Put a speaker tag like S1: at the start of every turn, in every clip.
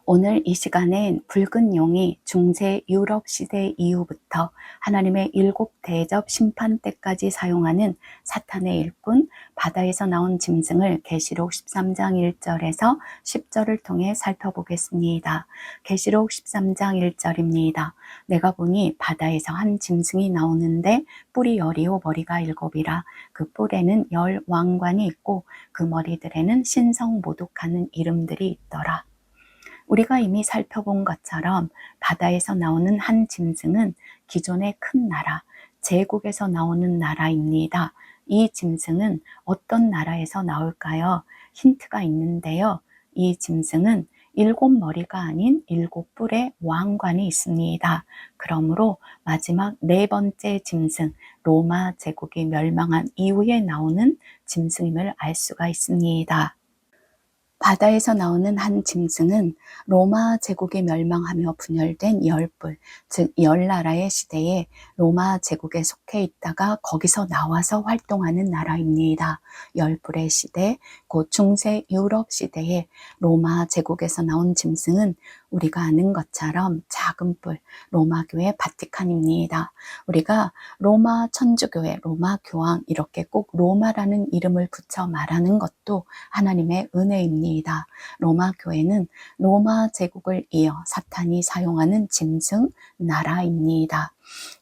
S1: 오늘 이 시간엔 붉은 용이 중세 유럽 시대 이후부터 하나님의 7 대접 심판 때까지 사용하는 사탄의 일꾼 바다에서 나온 짐승을 계시록 13장 1절에서 10절을 통해 살펴보겠습니다. 계시록 13장 1절입니다. 내가 보니 바다에서 한 짐승이 나오는데 뿔이 10이요 머리가 7이라. 그 뿔에는 10 왕관이 있고 그 머리들에는 신성 모독하는 이름들이 있더라. 우리가 이미 살펴본 것처럼 바다에서 나오는 한 짐승은 기존의 큰 나라, 제국에서 나오는 나라입니다. 이 짐승은 어떤 나라에서 나올까요? 힌트가 있는데요. 이 짐승은 7 머리가 아닌 7 뿔의 왕관이 있습니다. 그러므로 마지막 4번째 짐승, 로마 제국이 멸망한 이후에 나오는 짐승임을 알 수가 있습니다. 바다에서 나오는 한 짐승은 로마 제국이 멸망하며 분열된 10뿔, 즉 10나라의 시대에 로마 제국에 속해 있다가 거기서 나와서 활동하는 나라입니다. 10뿔의 시대, 곧 중세 유럽 시대에 로마 제국에서 나온 짐승은 우리가 아는 것처럼 작은 뿔, 로마 교회 바티칸입니다. 우리가 로마 천주교회, 로마 교황 이렇게 꼭 로마라는 이름을 붙여 말하는 것도 하나님의 은혜입니다. 로마 교회는 로마 제국을 이어 사탄이 사용하는 짐승 나라입니다.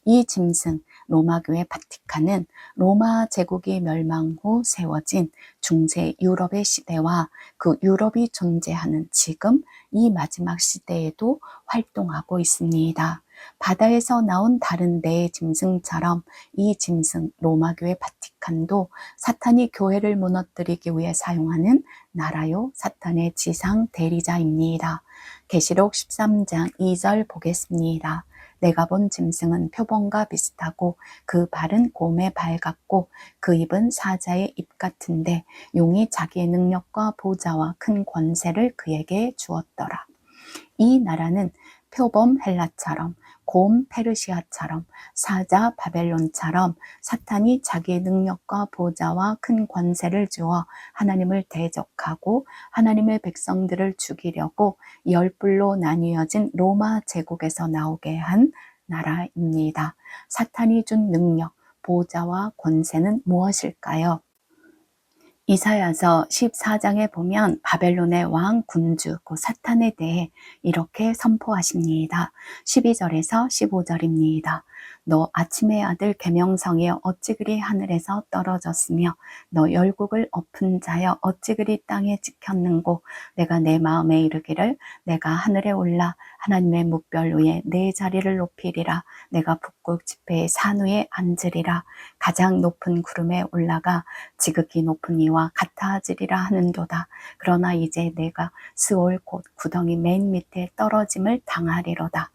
S1: 이 짐승 로마 교회 바티칸은 로마 제국이 멸망 후 세워진 중세 유럽의 시대와 그 유럽이 존재하는 지금 이 마지막 시대에도 활동하고 있습니다. 바다에서 나온 다른 4 짐승처럼 이 짐승 로마교회 바티칸도 사탄이 교회를 무너뜨리기 위해 사용하는 나라요 사탄의 지상 대리자입니다. 계시록 13장 2절 보겠습니다. 내가 본 짐승은 표범과 비슷하고 그 발은 곰의 발 같고 그 입은 사자의 입 같은데 용이 자기의 능력과 보좌와 큰 권세를 그에게 주었더라. 이 나라는 표범 헬라처럼 곰 페르시아처럼 사자 바벨론처럼 사탄이 자기의 능력과 보좌와 큰 권세를 주어 하나님을 대적하고 하나님의 백성들을 죽이려고 10뿔로 나뉘어진 로마 제국에서 나오게 한 나라입니다. 사탄이 준 능력, 보좌와 권세는 무엇일까요? 이사야서 14장에 보면 바벨론의 왕 군주 그 사탄에 대해 이렇게 선포하십니다. 12절에서 15절입니다. 너 아침의 아들 계명성이여 어찌 그리 하늘에서 떨어졌으며 너 열국을 엎은 자여 어찌 그리 땅에 찍혔는고 내가 내 마음에 이르기를 내가 하늘에 올라 하나님의 묵별 위에 내 자리를 높이리라. 내가 북극 지폐의 산 위에 앉으리라. 가장 높은 구름에 올라가 지극히 높은 이와 같아지리라 하는도다. 그러나 이제 내가 스올 곧 구덩이 맨 밑에 떨어짐을 당하리로다.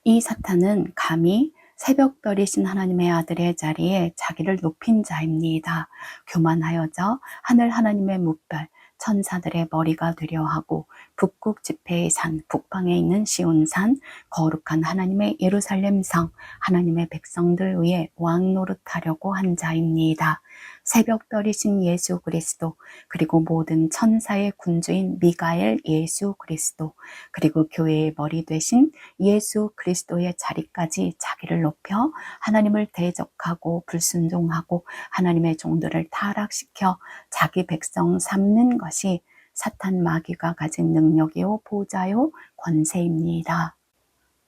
S1: 이 사탄은 감히 새벽별이신 하나님의 아들의 자리에 자기를 높인 자입니다. 교만하여져 하늘 하나님의 묵별, 천사들의 머리가 되려 하고 북극 지폐의 산, 북방에 있는 시온산, 거룩한 하나님의 예루살렘 성, 하나님의 백성들 위에 왕 노릇하려고 한 자입니다. 새벽별이신 예수 그리스도, 그리고 모든 천사의 군주인 미가엘 예수 그리스도, 그리고 교회의 머리 되신 예수 그리스도의 자리까지 자기를 높여 하나님을 대적하고 불순종하고 하나님의 종들을 타락시켜 자기 백성 삼는 것이 사탄 마귀가 가진 능력이요 보좌요 권세입니다.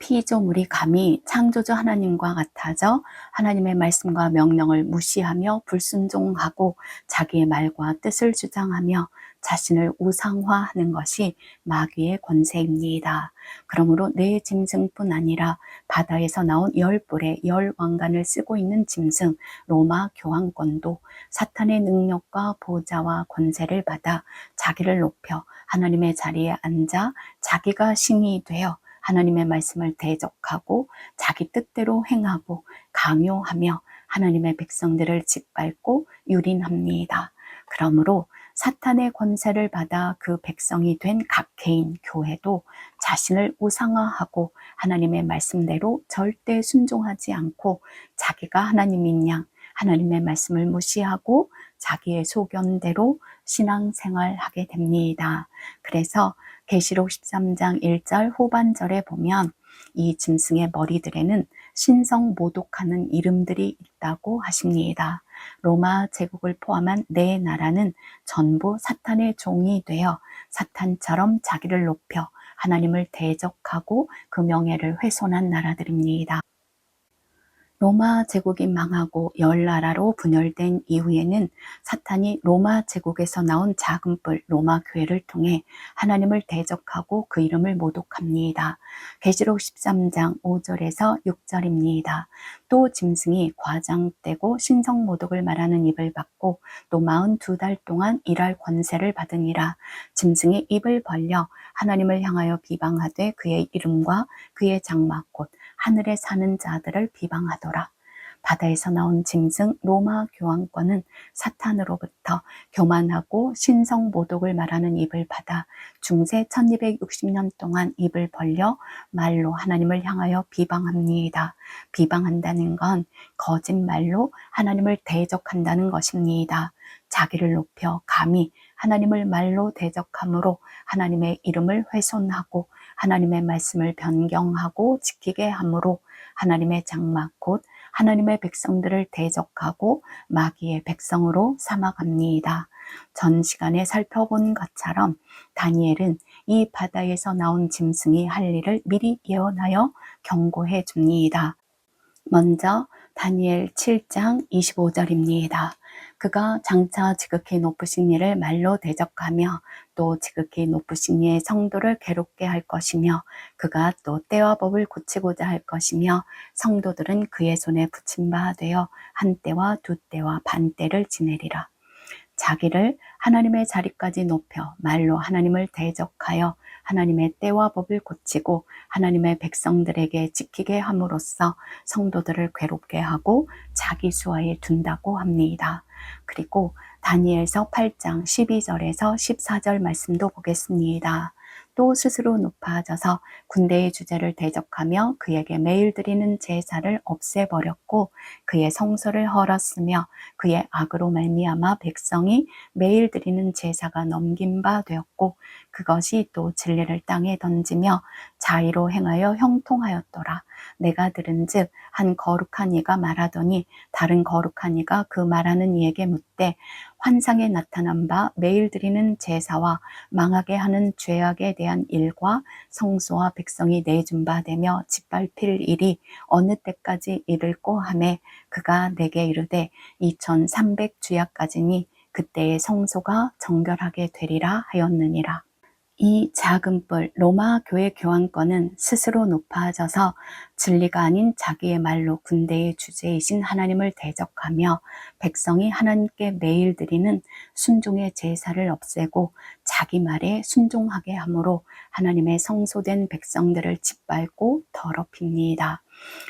S1: 피조물이 감히 창조주 하나님과 같아져 하나님의 말씀과 명령을 무시하며 불순종하고 자기의 말과 뜻을 주장하며 자신을 우상화하는 것이 마귀의 권세입니다. 그러므로 내 짐승뿐 아니라 바다에서 나온 10뿔의 10 왕관을 쓰고 있는 짐승 로마 교황권도 사탄의 능력과 보좌와 권세를 받아 자기를 높여 하나님의 자리에 앉아 자기가 신이 되어 하나님의 말씀을 대적하고 자기 뜻대로 행하고 강요하며 하나님의 백성들을 짓밟고 유린합니다. 그러므로 사탄의 권세를 받아 그 백성이 된 각 개인 교회도 자신을 우상화하고 하나님의 말씀대로 절대 순종하지 않고 자기가 하나님인 양 하나님의 말씀을 무시하고 자기의 소견대로 신앙생활하게 됩니다. 그래서 계시록 13장 1절 후반절에 보면 이 짐승의 머리들에는 신성 모독하는 이름들이 있다고 하십니다. 로마 제국을 포함한 네 나라는 전부 사탄의 종이 되어 사탄처럼 자기를 높여 하나님을 대적하고 그 명예를 훼손한 나라들입니다. 로마 제국이 망하고 열 나라로 분열된 이후에는 사탄이 로마 제국에서 나온 작은 뿔 로마 교회를 통해 하나님을 대적하고 그 이름을 모독합니다. 계시록 13장 5절에서 6절입니다. 또 짐승이 과장되고 신성 모독을 말하는 입을 받고 또 42달 동안 일할 권세를 받으니라. 짐승이 입을 벌려 하나님을 향하여 비방하되 그의 이름과 그의 장막 곧 하늘에 사는 자들을 비방하더라. 바다에서 나온 짐승 로마 교황권은 사탄으로부터 교만하고 신성 모독을 말하는 입을 받아 중세 1260년 동안 입을 벌려 말로 하나님을 향하여 비방합니다. 비방한다는 건 거짓말로 하나님을 대적한다는 것입니다. 자기를 높여 감히 하나님을 말로 대적함으로 하나님의 이름을 훼손하고 하나님의 말씀을 변경하고 지키게 함으로 하나님의 장막 곧 하나님의 백성들을 대적하고 마귀의 백성으로 삼아갑니다. 전 시간에 살펴본 것처럼 다니엘은 이 바다에서 나온 짐승이 할 일을 미리 예언하여 경고해 줍니다. 먼저 다니엘 7장 25절입니다. 그가 장차 지극히 높으신 이를 말로 대적하며 또 지극히 높으신 이의 성도를 괴롭게 할 것이며 그가 또 때와 법을 고치고자 할 것이며 성도들은 그의 손에 붙임 바 되어 한 때와 두 때와 반 때를 지내리라. 자기를 하나님의 자리까지 높여 말로 하나님을 대적하여 하나님의 때와 법을 고치고 하나님의 백성들에게 지키게 함으로써 성도들을 괴롭게 하고 자기 수하에 둔다고 합니다. 그리고 다니엘서 8장 12절에서 14절 말씀도 보겠습니다. 또 스스로 높아져서 군대의 주제를 대적하며 그에게 매일 드리는 제사를 없애버렸고 그의 성소를 헐었으며 그의 악으로 말미암아 백성이 매일 드리는 제사가 넘긴 바 되었고 그것이 또 진리를 땅에 던지며 자의로 행하여 형통하였더라. 내가 들은즉 한 거룩한 이가 말하더니 다른 거룩한 이가 그 말하는 이에게 묻되 환상에 나타난 바 매일 드리는 제사와 망하게 하는 죄악에 대한 일과 성소와 백성이 내준 바 되며 짓밟힐 일이 어느 때까지 이를꼬 하매 그가 내게 이르되 2300주야까지니 그때의 성소가 정결하게 되리라 하였느니라. 이 작은 뿔 로마 교회 교황권은 스스로 높아져서 진리가 아닌 자기의 말로 군대의 주제이신 하나님을 대적하며 백성이 하나님께 매일 드리는 순종의 제사를 없애고 자기 말에 순종하게 함으로 하나님의 성소된 백성들을 짓밟고 더럽힙니다.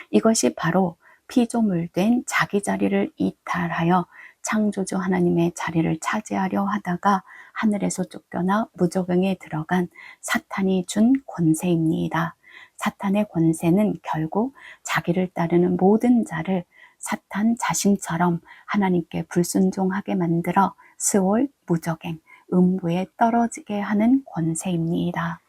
S1: 이것이 바로 피조물된 자기 자리를 이탈하여 창조주 하나님의 자리를 차지하려 하다가 하늘에서 쫓겨나 무저갱에 들어간 사탄이 준 권세입니다. 사탄의 권세는 결국 자기를 따르는 모든 자를 사탄 자신처럼 하나님께 불순종하게 만들어 스올, 무저갱, 음부에 떨어지게 하는 권세입니다.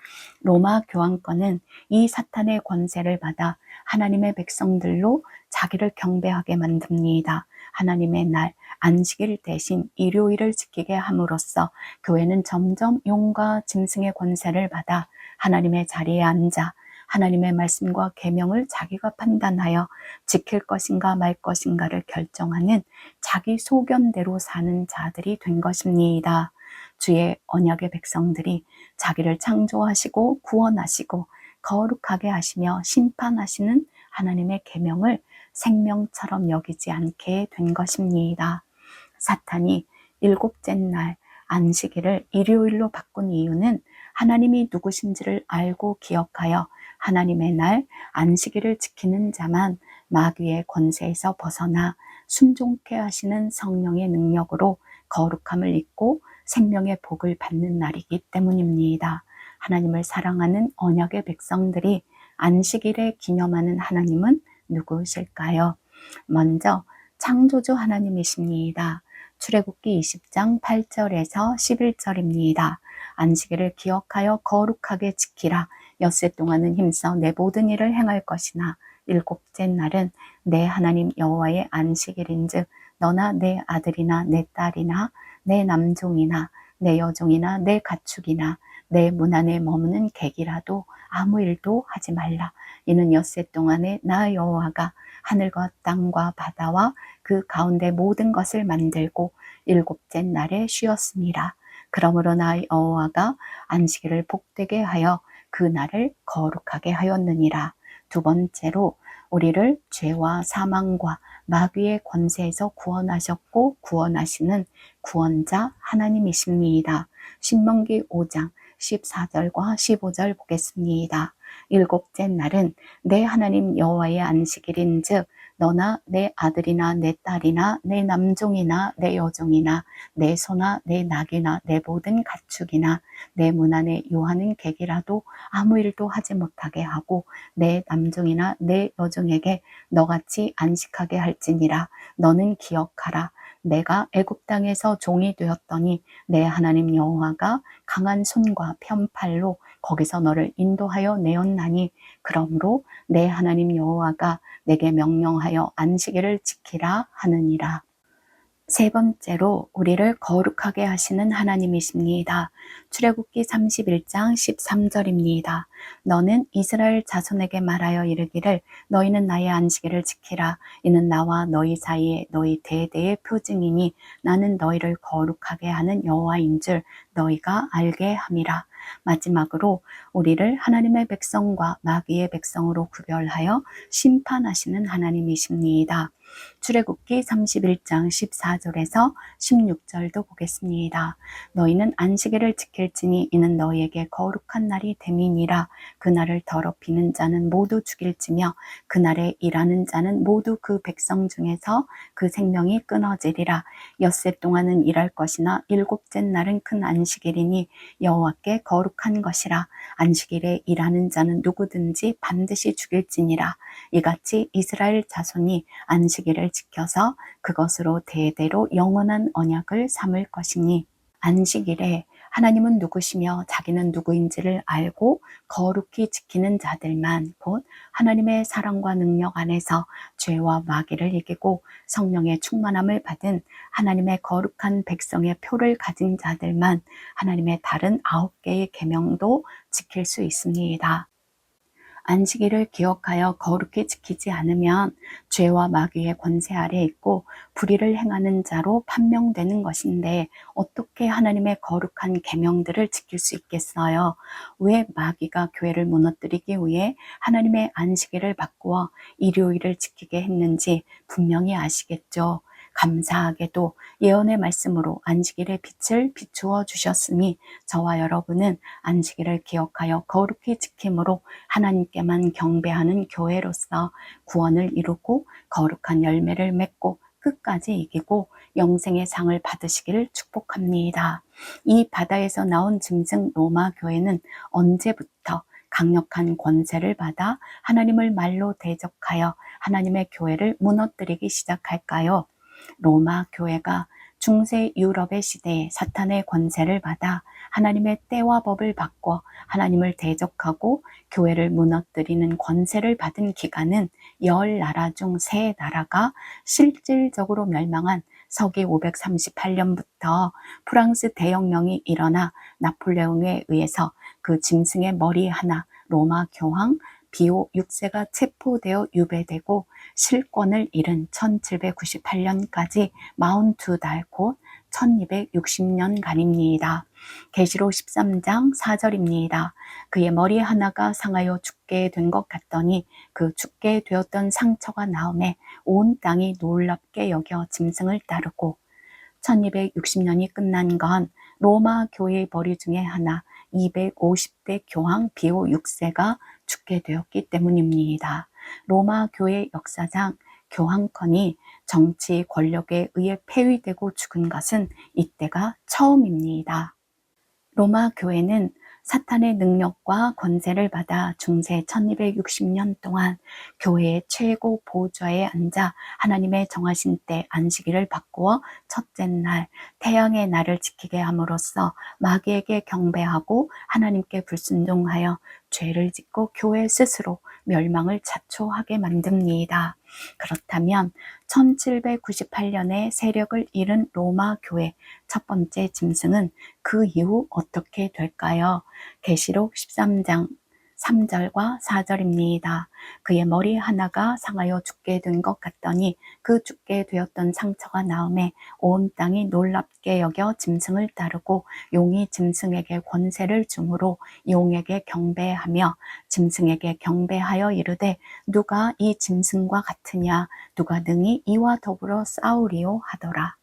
S1: 로마 교황권은 이 사탄의 권세를 받아 하나님의 백성들로 자기를 경배하게 만듭니다. 하나님의 날 안식일 대신 일요일을 지키게 함으로써 교회는 점점 용과 짐승의 권세를 받아 하나님의 자리에 앉아 하나님의 말씀과 계명을 자기가 판단하여 지킬 것인가 말 것인가를 결정하는 자기 소견대로 사는 자들이 된 것입니다. 주의 언약의 백성들이 자기를 창조하시고 구원하시고 거룩하게 하시며 심판하시는 하나님의 계명을 생명처럼 여기지 않게 된 것입니다. 사탄이 일곱째 날 안식일을 일요일로 바꾼 이유는 하나님이 누구신지를 알고 기억하여 하나님의 날 안식일을 지키는 자만 마귀의 권세에서 벗어나 순종케 하시는 성령의 능력으로 거룩함을 입고 생명의 복을 받는 날이기 때문입니다. 하나님을 사랑하는 언약의 백성들이 안식일에 기념하는 하나님은 누구실까요? 먼저 창조주 하나님이십니다. 출애굽기 20장 8절에서 11절입니다. 안식일을 기억하여 거룩하게 지키라. 엿새 동안은 힘써 내 모든 일을 행할 것이나 일곱째 날은 내 하나님 여호와의 안식일인즉 너나 내 아들이나 내 딸이나 내 남종이나 내 여종이나 내 가축이나 내 문 안에 머무는 객이라도 아무 일도 하지 말라. 이는 엿새 동안에 나 여호와가 하늘과 땅과 바다와 그 가운데 모든 것을 만들고 일곱째 날에 쉬었습니다. 그러므로 나 여호와가 안식일을 복되게 하여 그 날을 거룩하게 하였느니라. 두 번째로 우리를 죄와 사망과 마귀의 권세에서 구원하셨고 구원하시는 구원자 하나님이십니다. 신명기 5장 14절과 15절 보겠습니다. 일곱째 날은 내 하나님 여호와의 안식일인즉 너나 내 아들이나 내 딸이나 내 남종이나 내 여종이나 내 소나 내 낙이나 내 모든 가축이나 내 문 안에 요하는 객이라도 아무 일도 하지 못하게 하고 내 남종이나 내 여종에게 너같이 안식하게 할지니라. 너는 기억하라. 내가 애굽 땅에서 종이 되었더니 내 하나님 여호와가 강한 손과 편팔로 거기서 너를 인도하여 내었나니 그러므로 내 하나님 여호와가 내게 명령하여 안식일을 지키라 하느니라. 세 번째로 우리를 거룩하게 하시는 하나님이십니다. 출애굽기 31장 13절입니다. 너는 이스라엘 자손에게 말하여 이르기를 너희는 나의 안식일을 지키라. 이는 나와 너희 사이에 너희 대대의 표징이니 나는 너희를 거룩하게 하는 여호와인 줄 너희가 알게 함이라. 마지막으로 우리를 하나님의 백성과 마귀의 백성으로 구별하여 심판하시는 하나님이십니다. 출애굽기 31장 14절에서 16절도 보겠습니다. 너희는 안식일을 지킬지니 이는 너희에게 거룩한 날이 됨이니라. 그날을 더럽히는 자는 모두 죽일지며 그날에 일하는 자는 모두 그 백성 중에서 그 생명이 끊어지리라. 엿새 동안은 일할 것이나 일곱째 날은 큰 안식일이니 여호와께 거룩한 것이라. 안식일에 일하는 자는 누구든지 반드시 죽일지니라. 이같이 이스라엘 자손이 안식일을 지켜서 그것으로 대대로 영원한 언약을 삼을 것이니 안식일에 하나님은 누구시며 자기는 누구인지를 알고 거룩히 지키는 자들만 곧 하나님의 사랑과 능력 안에서 죄와 마귀를 이기고 성령의 충만함을 받은 하나님의 거룩한 백성의 표를 가진 자들만 하나님의 다른 9개의 계명도 지킬 수 있습니다. 안식일을 기억하여 거룩히 지키지 않으면 죄와 마귀의 권세 아래 있고 불의를 행하는 자로 판명되는 것인데 어떻게 하나님의 거룩한 계명들을 지킬 수 있겠어요? 왜 마귀가 교회를 무너뜨리기 위해 하나님의 안식일을 바꾸어 일요일을 지키게 했는지 분명히 아시겠죠? 감사하게도 예언의 말씀으로 안식일의 빛을 비추어 주셨으니 저와 여러분은 안식일을 기억하여 거룩히 지킴으로 하나님께만 경배하는 교회로서 구원을 이루고 거룩한 열매를 맺고 끝까지 이기고 영생의 상을 받으시기를 축복합니다. 이 바다에서 나온 짐승 로마 교회는 언제부터 강력한 권세를 받아 하나님을 말로 대적하여 하나님의 교회를 무너뜨리기 시작할까요? 로마 교회가 중세 유럽의 시대에 사탄의 권세를 받아 하나님의 때와 법을 바꿔 하나님을 대적하고 교회를 무너뜨리는 권세를 받은 기간은 10나라 중 3나라가 실질적으로 멸망한 서기 538년부터 프랑스 대혁명이 일어나 나폴레옹에 의해서 그 짐승의 머리 하나 로마 교황 비오 6세가 체포되어 유배되고 실권을 잃은 1798년까지 42달 곧 1260년간입니다. 계시록 13장 4절입니다. 그의 머리 하나가 상하여 죽게 된 것 같더니 그 죽게 되었던 상처가 나오매 온 땅이 놀랍게 여겨 짐승을 따르고 1260년이 끝난 건 로마 교회의 머리 중에 하나 250대 교황 비오 6세가 죽게 되었기 때문입니다. 로마 교회 역사상 교황컨이 정치 권력에 의해 폐위되고 죽은 것은 이때가 처음입니다. 로마 교회는 사탄의 능력과 권세를 받아 중세 1260년 동안 교회의 최고 보좌에 앉아 하나님의 정하신 때 안식일을 바꾸어 첫째 날, 태양의 날을 지키게 함으로써 마귀에게 경배하고 하나님께 불순종하여 죄를 짓고 교회 스스로 멸망을 자초하게 만듭니다. 그렇다면 1798년에 세력을 잃은 로마 교회 첫 번째 짐승은 그 이후 어떻게 될까요? 계시록 13장 3절과 4절입니다. 그의 머리 하나가 상하여 죽게 된 것 같더니 그 죽게 되었던 상처가 나음에 온 땅이 놀랍게 여겨 짐승을 따르고 용이 짐승에게 권세를 주므로 용에게 경배하며 짐승에게 경배하여 이르되 누가 이 짐승과 같으냐 누가 능히 이와 더불어 싸우리요 하더라.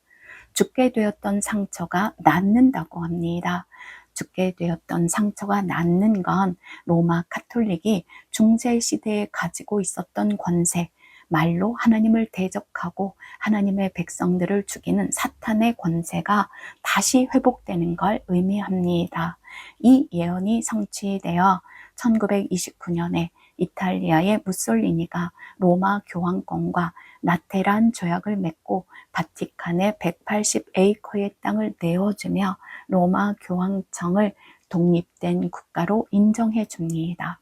S1: 죽게 되었던 상처가 낫는다고 합니다. 죽게 되었던 상처가 낫는 건 로마 카톨릭이 중세 시대에 가지고 있었던 권세, 말로 하나님을 대적하고 하나님의 백성들을 죽이는 사탄의 권세가 다시 회복되는 걸 의미합니다. 이 예언이 성취되어 1929년에 이탈리아의 무솔리니가 로마 교황권과 라테란 조약을 맺고 바티칸에 180에이커의 땅을 내어주며 로마 교황청을 독립된 국가로 인정해 줍니다.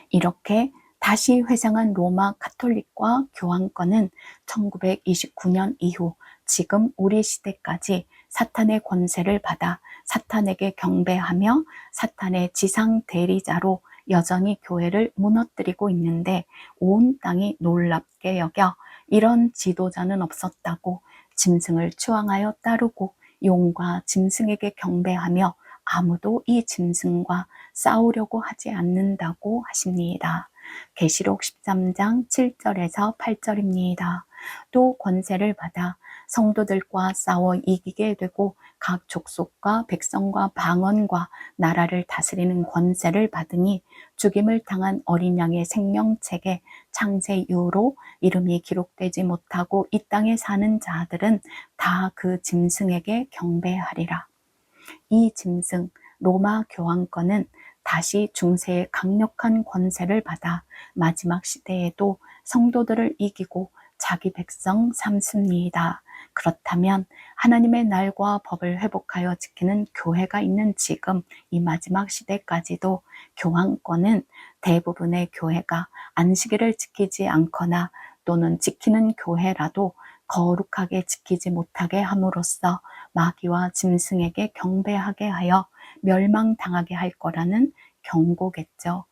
S1: 이렇게 다시 회상한 로마 카톨릭과 교황권은 1929년 이후 지금 우리 시대까지 사탄의 권세를 받아 사탄에게 경배하며 사탄의 지상 대리자로 여전히 교회를 무너뜨리고 있는데 온 땅이 놀랍게 여겨 이런 지도자는 없었다고 짐승을 추앙하여 따르고 용과 짐승에게 경배하며 아무도 이 짐승과 싸우려고 하지 않는다고 하십니다. 계시록 13장 7절에서 8절입니다. 또 권세를 받아 성도들과 싸워 이기게 되고 각 족속과 백성과 방언과 나라를 다스리는 권세를 받으니 죽임을 당한 어린 양의 생명책에 창세 이후로 이름이 기록되지 못하고 이 땅에 사는 자들은 다 그 짐승에게 경배하리라. 이 짐승 로마 교황권은 다시 중세의 강력한 권세를 받아 마지막 시대에도 성도들을 이기고 자기 백성 삼습니다. 그렇다면 하나님의 날과 법을 회복하여 지키는 교회가 있는 지금 이 마지막 시대까지도 교황권은 대부분의 교회가 안식일을 지키지 않거나 또는 지키는 교회라도 거룩하게 지키지 못하게 함으로써 마귀와 짐승에게 경배하게 하여 멸망당하게 할 거라는 경고겠죠.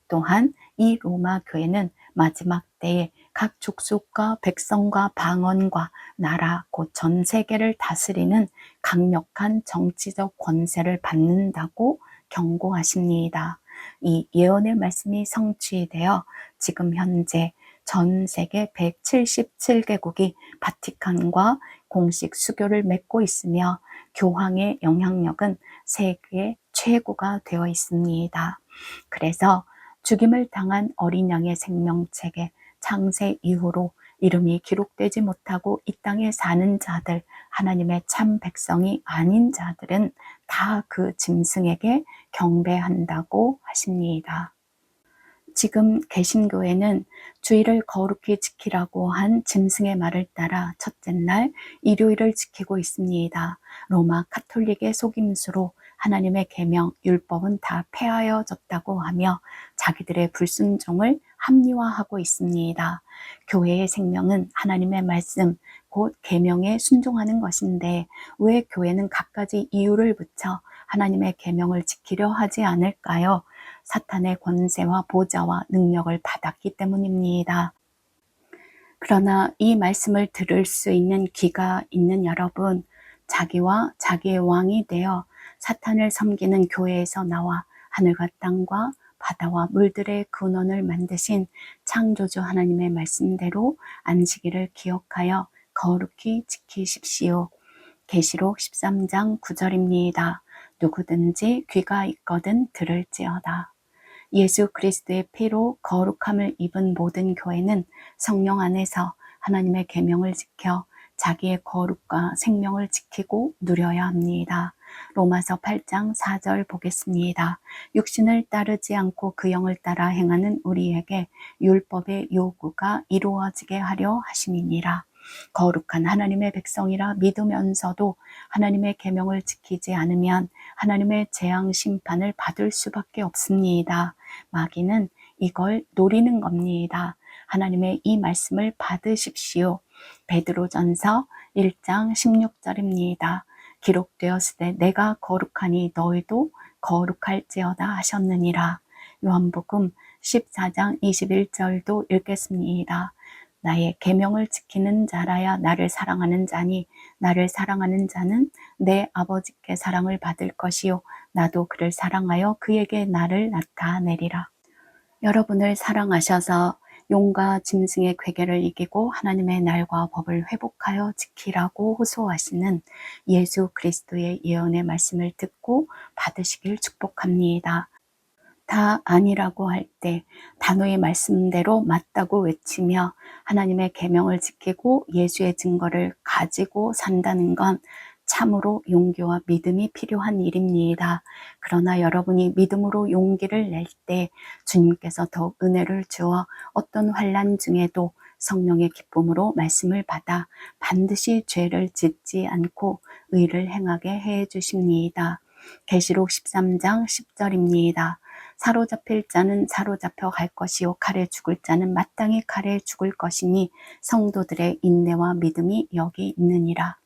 S1: 또한 이 로마 교회는 마지막 때에 각 족속과 백성과 방언과 나라 곧 전 세계를 다스리는 강력한 정치적 권세를 받는다고 경고하십니다. 이 예언의 말씀이 성취되어 지금 현재 전 세계 177개국이 바티칸과 공식 수교를 맺고 있으며 교황의 영향력은 세계 최고가 되어 있습니다. 그래서 죽임을 당한 어린 양의 생명책에 창세 이후로 이름이 기록되지 못하고 이 땅에 사는 자들, 하나님의 참 백성이 아닌 자들은 다 그 짐승에게 경배한다고 하십니다. 지금 개신교회는 주일을 거룩히 지키라고 한 짐승의 말을 따라 첫째 날 일요일을 지키고 있습니다. 로마 카톨릭의 속임수로 하나님의 계명, 율법은 다 폐하여졌다고 하며 자기들의 불순종을 합리화하고 있습니다. 교회의 생명은 하나님의 말씀, 곧 계명에 순종하는 것인데 왜 교회는 갖가지 이유를 붙여 하나님의 계명을 지키려 하지 않을까요? 사탄의 권세와 보좌와 능력을 받았기 때문입니다. 그러나 이 말씀을 들을 수 있는 귀가 있는 여러분, 자기와 자기의 왕이 되어 사탄을 섬기는 교회에서 나와 하늘과 땅과 바다와 물들의 근원을 만드신 창조주 하나님의 말씀대로 안식일을 기억하여 거룩히 지키십시오. 계시록 13장 9절입니다. 누구든지 귀가 있거든 들을지어다. 예수 그리스도의 피로 거룩함을 입은 모든 교회는 성령 안에서 하나님의 계명을 지켜 자기의 거룩과 생명을 지키고 누려야 합니다. 로마서 8장 4절 보겠습니다. 육신을 따르지 않고 그 영을 따라 행하는 우리에게 율법의 요구가 이루어지게 하려 하심이니라. 거룩한 하나님의 백성이라 믿으면서도 하나님의 계명을 지키지 않으면 하나님의 재앙 심판을 받을 수밖에 없습니다. 마귀는 이걸 노리는 겁니다. 하나님의 이 말씀을 받으십시오. 베드로전서 1장 16절입니다. 기록되었으되 내가 거룩하니 너희도 거룩할지어다 하셨느니라. 요한복음 14장 21절도 읽겠습니다. 나의 계명을 지키는 자라야 나를 사랑하는 자니 나를 사랑하는 자는 내 아버지께 사랑을 받을 것이요 나도 그를 사랑하여 그에게 나를 나타내리라. 여러분을 사랑하셔서 용과 짐승의 괴계를 이기고 하나님의 날과 법을 회복하여 지키라고 호소하시는 예수 그리스도의 예언의 말씀을 듣고 받으시길 축복합니다. 다 아니라고 할 때 단호의 말씀대로 맞다고 외치며 하나님의 계명을 지키고 예수의 증거를 가지고 산다는 건 참으로 용기와 믿음이 필요한 일입니다. 그러나 여러분이 믿음으로 용기를 낼 때 주님께서 더욱 은혜를 주어 어떤 환난 중에도 성령의 기쁨으로 말씀을 받아 반드시 죄를 짓지 않고 의를 행하게 해 주십니다. 계시록 13장 10절입니다. 사로잡힐 자는 사로잡혀 갈 것이요 칼에 죽을 자는 마땅히 칼에 죽을 것이니 성도들의 인내와 믿음이 여기 있느니라.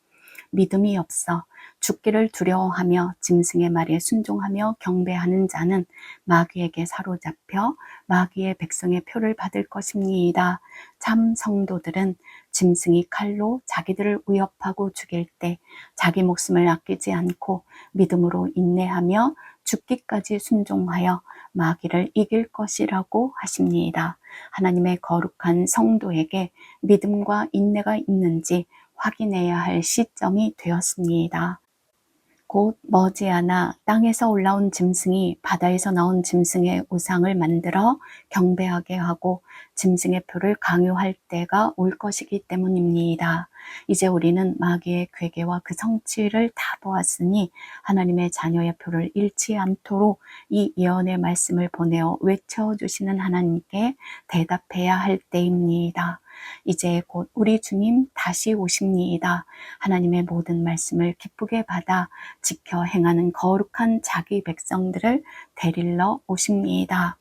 S1: 믿음이 없어 죽기를 두려워하며 짐승의 말에 순종하며 경배하는 자는 마귀에게 사로잡혀 마귀의 백성의 표를 받을 것입니다. 참 성도들은 짐승이 칼로 자기들을 위협하고 죽일 때 자기 목숨을 아끼지 않고 믿음으로 인내하며 죽기까지 순종하여 마귀를 이길 것이라고 하십니다. 하나님의 거룩한 성도에게 믿음과 인내가 있는지 확인해야 할 시점이 되었습니다. 곧 머지않아 땅에서 올라온 짐승이 바다에서 나온 짐승의 우상을 만들어 경배하게 하고 짐승의 표를 강요할 때가 올 것이기 때문입니다. 이제 우리는 마귀의 괴계와 그 성취를 다 보았으니 하나님의 자녀의 표를 잃지 않도록 이 예언의 말씀을 보내어 외쳐주시는 하나님께 대답해야 할 때입니다. 이제 곧 우리 주님 다시 오십니다. 하나님의 모든 말씀을 기쁘게 받아 지켜 행하는 거룩한 자기 백성들을 데리러 오십니다.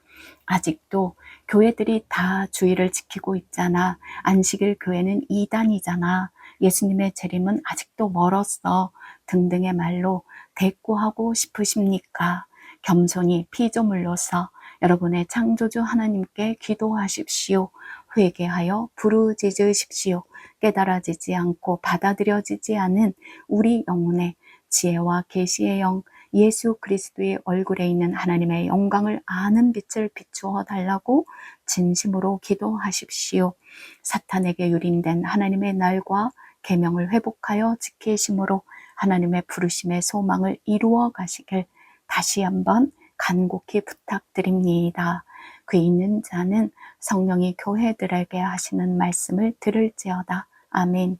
S1: 아직도 교회들이 다 주의를 지키고 있잖아. 안식일 교회는 이단이잖아. 예수님의 재림은 아직도 멀었어. 등등의 말로 대꾸하고 싶으십니까? 겸손히 피조물로서 여러분의 창조주 하나님께 기도하십시오. 회개하여 부르짖으십시오. 깨달아지지 않고 받아들여지지 않은 우리 영혼의 지혜와 계시의 영, 예수 그리스도의 얼굴에 있는 하나님의 영광을 아는 빛을 비추어 달라고 진심으로 기도하십시오. 사탄에게 유린된 하나님의 날과 계명을 회복하여 지키심으로 하나님의 부르심의 소망을 이루어 가시길 다시 한번 간곡히 부탁드립니다. 귀 있는 자는 성령이 교회들에게 하시는 말씀을 들을지어다. 아멘.